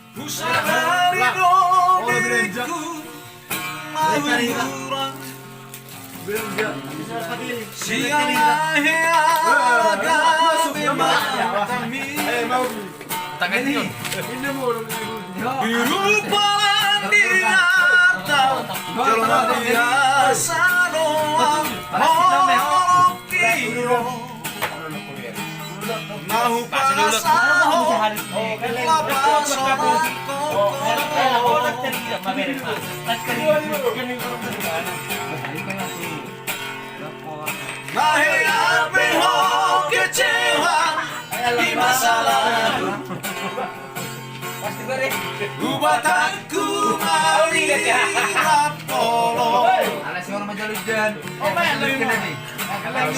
Ku sadari diriku malu kurang. Siapa yang Tangan ini. biru palang di atas jalan biasa doang kiro mau pasaho lapas orang Mahir apa ho kecewa di masa lalu. Buat aku melihat tolong.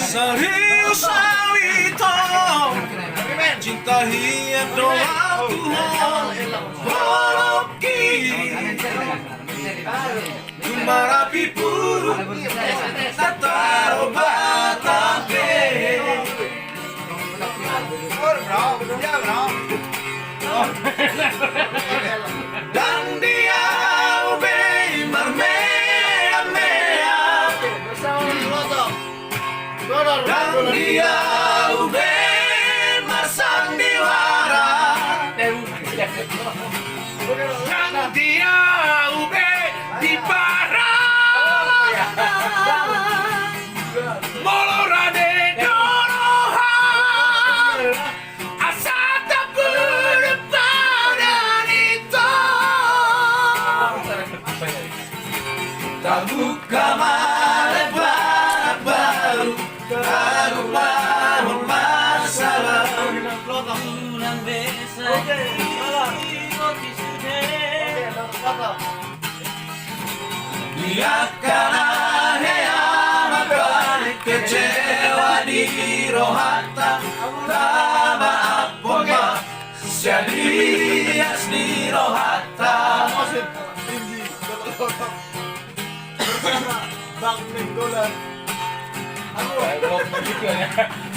Serius salito cinta hidup doa Tuhan Boloki Marapi puru Tataro batake Dan dia ubei marmea mea Dan dia ubei marsandiwara Dan dia ubei di barat Molorade dorohan Asata berdepan itu Terbuka malebar baru Baru bangun masalah Pulang besar Roti sudah Biarkan ahea balik kecewa di rohata Tama apoma jadi asli rohata Bang Nenggolan. Begitu ya.